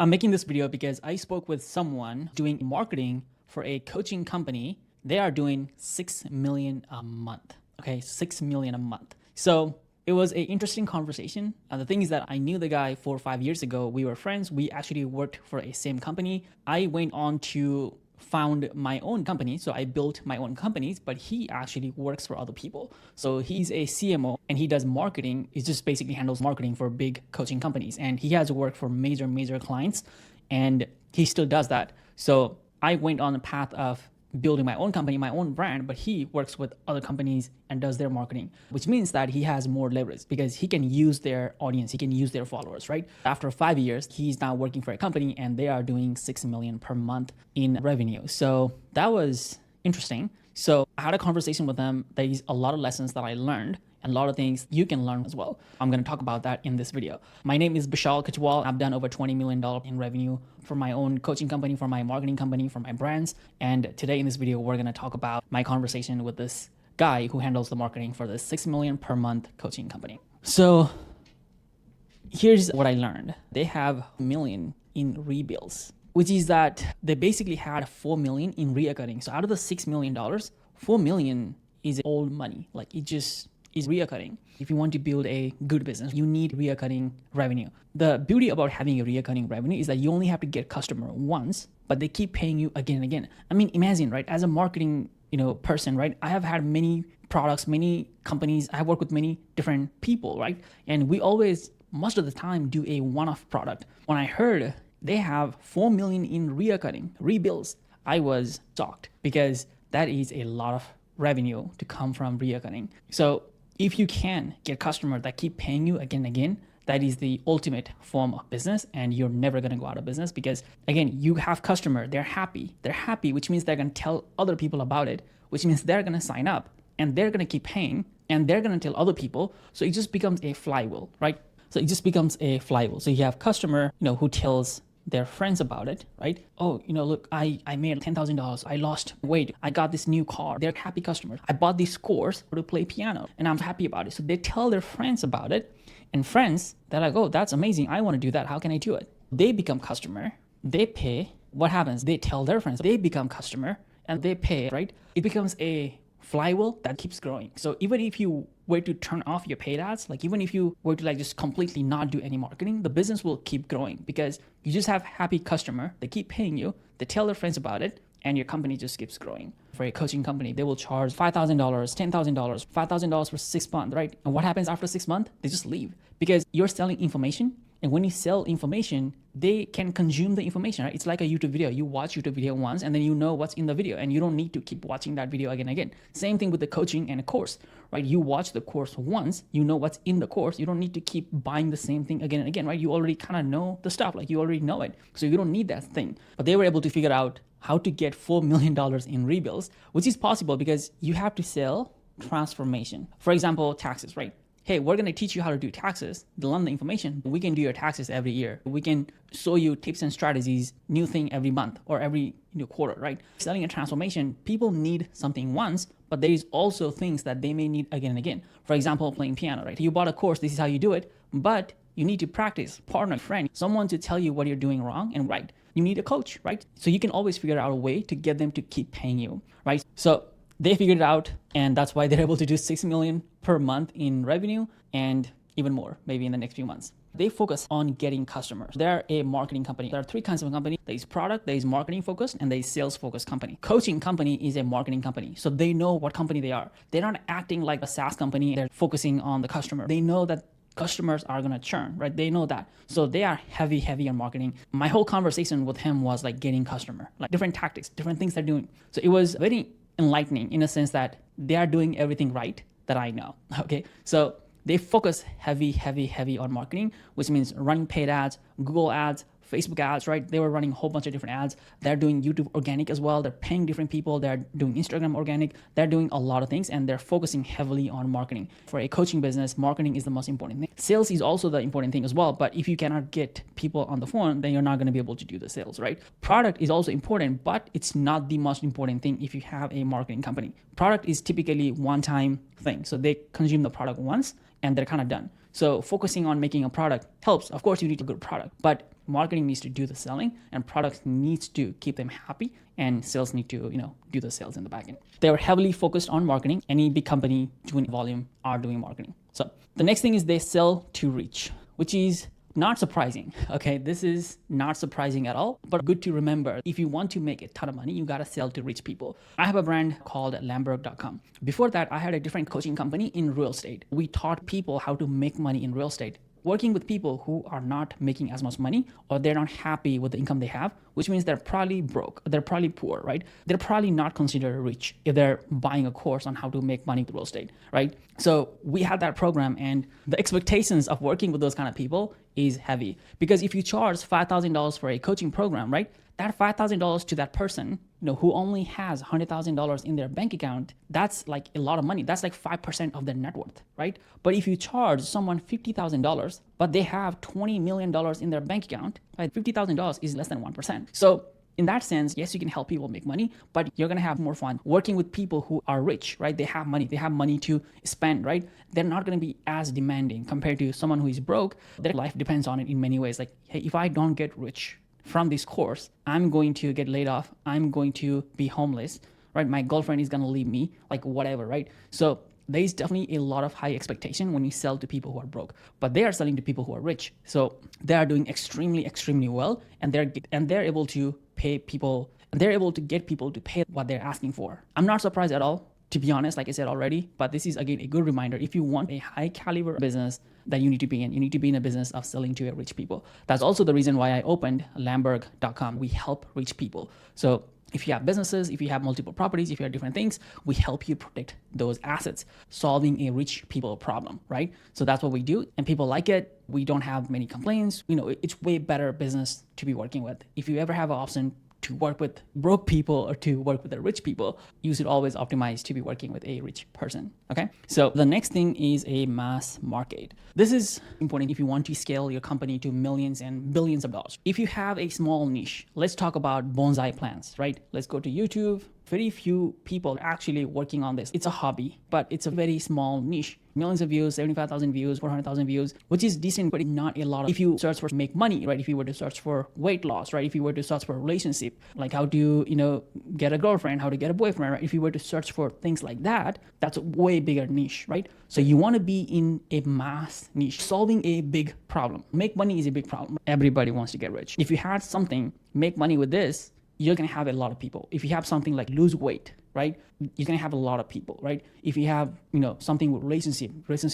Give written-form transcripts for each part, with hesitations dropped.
I'm making this video because I spoke with someone doing marketing for a coaching company. They are doing 6 million a month. Okay, 6 million a month. So it was an interesting conversation. The thing is that I knew the guy 4 or 5 years ago. We were friends. We actually worked for a same company. I went on to found my own company. So I built my own companies, but he actually works for other people. So he's a CMO and he does marketing. He just basically handles marketing for big coaching companies. And he has worked for major clients and he still does that. So I went on the path of building my own company, my own brand, but he works with other companies and does their marketing, which means that he has more leverage because he can use their audience, he can use their followers, right? After 5 years, he's now working for a company and they are doing 6 million per month in revenue. So that was interesting. So I had a conversation with him. There's a lot of lessons that I learned and a lot of things you can learn as well. I'm going to talk about that in this video. My name is Bishal Kachwal. I've done over $20 million in revenue for my own coaching company, for my marketing company, for my brands. And today in this video, we're going to talk about my conversation with this guy who handles the marketing for this 6 million per month coaching company. So here's what I learned. They have $1 million in rebills, which is that they basically had 4 million in reoccurring. So out of the $6 million, 4 million is old money. Like it just is reoccurring. If you want to build a good business, you need reoccurring revenue. The beauty about having a reoccurring revenue is that you only have to get customer once, but they keep paying you again and again. I mean, imagine, right? As a marketing, person, right? I have had many products, many companies. I have worked with many different people, right? And we always, most of the time, do a one-off product. When I heard they have 4 million in reoccurring rebills, I was shocked because that is a lot of revenue to come from reoccurring. So if you can get customers that keep paying you again and again, that is the ultimate form of business and you're never going to go out of business because again, you have customers, they're happy, which means they're going to tell other people about it, which means they're going to sign up and they're going to keep paying and they're going to tell other people. So it just becomes a flywheel, right? So it just becomes a flywheel. So you have customer, who tells their friends about it, right? Oh, look, I made $10,000. I lost weight. I got this new car. They're happy customers. I bought these scores to play piano and I'm happy about it. So they tell their friends about it and friends, they're like, oh, that's amazing. I want to do that. How can I do it? They become customer. They pay. What happens? They tell their friends. They become customer and they pay, right? It becomes a flywheel that keeps growing. So even if you were to turn off your paid ads, like even if you were to just completely not do any marketing, the business will keep growing because you just have happy customer. They keep paying you. They tell their friends about it and your company just keeps growing. For a coaching company, they will charge $5,000, $10,000, $5,000 for 6 months, right? And what happens after 6 months? They just leave because you're selling information. And when you sell information, they can consume the information, right? It's like a YouTube video. You watch YouTube video once and then you know what's in the video and you don't need to keep watching that video again and again. Same thing with the coaching and a course, right? You watch the course once, you know what's in the course. You don't need to keep buying the same thing again and again, right? You already kind of know the stuff, like you already know it. So you don't need that thing. But they were able to figure out how to get $4 million in rebills, which is possible because you have to sell transformation. For example, taxes, right? Hey, we're going to teach you how to do taxes, learn the information. We can do your taxes every year. We can show you tips and strategies, new thing every month or every quarter, right? Selling a transformation, people need something once, but there is also things that they may need again and again. For example, playing piano, right? You bought a course, this is how you do it, but you need to practice, partner, friend, someone to tell you what you're doing wrong and right. You need a coach, right? So you can always figure out a way to get them to keep paying you, right? So they figured it out and that's why they're able to do 6 million per month in revenue and even more, maybe in the next few months. They focus on getting customers. They're a marketing company. There are 3 kinds of company. There is product, there is marketing focused, and there is sales focused company. Coaching company is a marketing company. So they know what company they are. They're not acting like a SaaS company. They're focusing on the customer. They know that customers are going to churn, right? They know that. So they are heavy on marketing. My whole conversation with him was like getting customer, like different tactics, different things they're doing. So it was very enlightening in a sense that they are doing everything right that I know. Okay. So they focus heavy on marketing, which means running paid ads, Google ads, Facebook ads, right? They were running a whole bunch of different ads. They're doing YouTube organic as well. They're paying different people. They're doing Instagram organic. They're doing a lot of things and they're focusing heavily on marketing. For a coaching business, marketing is the most important thing. Sales is also the important thing as well. But if you cannot get people on the phone, then you're not going to be able to do the sales, right? Product is also important, but it's not the most important thing if you have a marketing company. Product is typically one-time thing. So they consume the product once and they're kind of done. So focusing on making a product helps. Of course, you need a good product, but marketing needs to do the selling and product needs to keep them happy, and sales need to, do the sales in the back end. They were heavily focused on marketing. Any big company doing volume are doing marketing. So the next thing is they sell to reach, which is not surprising. Okay, this is not surprising at all, but good to remember. If you want to make a ton of money, you got to sell to rich people. I have a brand called Lamberg.com. Before that, I had a different coaching company in real estate. We taught people how to make money in real estate, working with people who are not making as much money, or they're not happy with the income they have, which means they're probably broke, they're probably poor, right? They're probably not considered rich if they're buying a course on how to make money with real estate, right? So we had that program, and the expectations of working with those kind of people is heavy, because if you charge $5,000 for a coaching program, right? That $5,000 to that person, who only has $100,000 in their bank account, that's like a lot of money. That's like 5% of their net worth, right? But if you charge someone $50,000, but they have $20 million in their bank account, right? $50,000 is less than 1%. So in that sense, yes, you can help people make money, but you're going to have more fun working with people who are rich, right? They have money to spend, right? They're not going to be as demanding compared to someone who is broke. Their life depends on it in many ways. Like, hey, if I don't get rich from this course, I'm going to get laid off. I'm going to be homeless, right? My girlfriend is going to leave me, like whatever, right? So there's definitely a lot of high expectation when you sell to people who are broke, but they are selling to people who are rich. So they are doing extremely, extremely well, and they're able to pay people, and they're able to get people to pay what they're asking for. I'm not surprised at all, to be honest, like I said already, but this is again a good reminder. If you want a high caliber business that you need to be in, you need to be in a business of selling to rich people. That's also the reason why I opened Lamberg.com. We help rich people. So if you have businesses, if you have multiple properties, if you have different things, we help you protect those assets, solving a rich people problem, right? So that's what we do, and people like it. We don't have many complaints. It's way better business to be working with. If you ever have an option to work with broke people or to work with the rich people, you should always optimize to be working with a rich person, okay? So the next thing is a mass market. This is important if you want to scale your company to millions and billions of dollars. If you have a small niche, let's talk about bonsai plants, right? Let's go to YouTube. Very few people are actually working on this. It's a hobby, but it's a very small niche. Millions of views, 75,000 views, 400,000 views, which is decent, but not a lot. If you search for make money, right? If you were to search for weight loss, right? If you were to search for a relationship, like how to, get a girlfriend, how to get a boyfriend, right? If you were to search for things like that, that's a way bigger niche, right? So you want to be in a mass niche, solving a big problem. Make money is a big problem. Everybody wants to get rich. If you had something, make money with this, you're going to have a lot of people. If you have something like lose weight, right? You're going to have a lot of people, right? If you have, something with relationship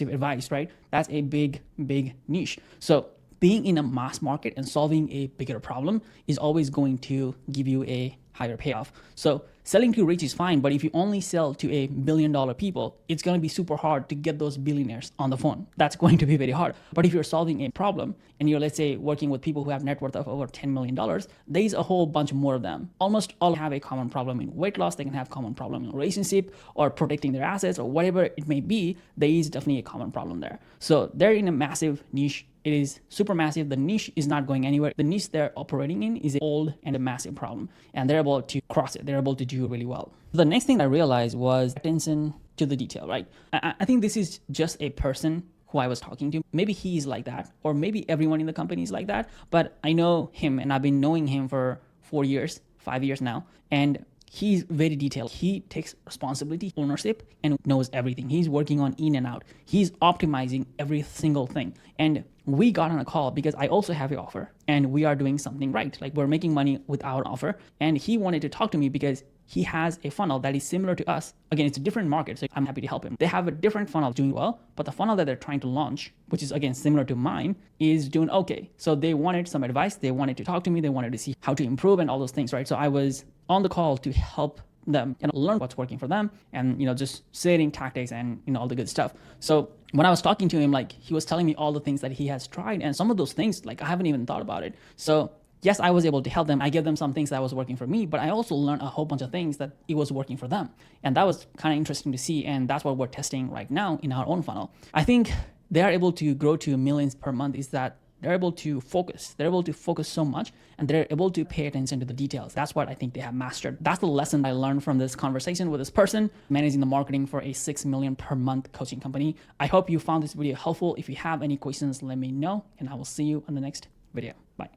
advice, right? That's a big, big niche. So being in a mass market and solving a bigger problem is always going to give you a higher payoff. So selling to rich is fine, but if you only sell to a $1 billion people, it's going to be super hard to get those billionaires on the phone. That's going to be very hard. But if you're solving a problem and you're, let's say, working with people who have net worth of over $10 million, there's a whole bunch more of them. Almost all have a common problem in weight loss. They can have common problem in relationship or protecting their assets or whatever it may be. There is definitely a common problem there. So they're in a massive niche. It is super massive. The niche is not going anywhere. The niche they're operating in is old and a massive problem, and they're able to cross it. They're able to do really well. The next thing I realized was attention to the detail, right? I think this is just a person who I was talking to. Maybe he's like that, or maybe everyone in the company is like that, but I know him and I've been knowing him for 4 years, 5 years now, and he's very detailed. He takes responsibility, ownership, and knows everything. He's working on in and out. He's optimizing every single thing. And we got on a call because I also have an offer and we are doing something right. Like we're making money with our offer. And he wanted to talk to me because he has a funnel that is similar to us. Again, it's a different market, so I'm happy to help him. They have a different funnel doing well, but the funnel that they're trying to launch, which is again similar to mine, is doing okay. So they wanted some advice. They wanted to talk to me. They wanted to see how to improve and all those things, right? So I was on the call to help them and learn what's working for them and, just setting tactics and, all the good stuff. So when I was talking to him, like he was telling me all the things that he has tried, and some of those things, like I haven't even thought about it. So yes, I was able to help them. I gave them some things that was working for me, but I also learned a whole bunch of things that it was working for them. And that was kind of interesting to see. And that's what we're testing right now in our own funnel. I think they are able to grow to millions per month is that they're able to focus. They're able to focus so much and they're able to pay attention to the details. That's what I think they have mastered. That's the lesson I learned from this conversation with this person managing the marketing for a 6 million per month coaching company. I hope you found this video helpful. If you have any questions, let me know and I will see you in the next video. Bye.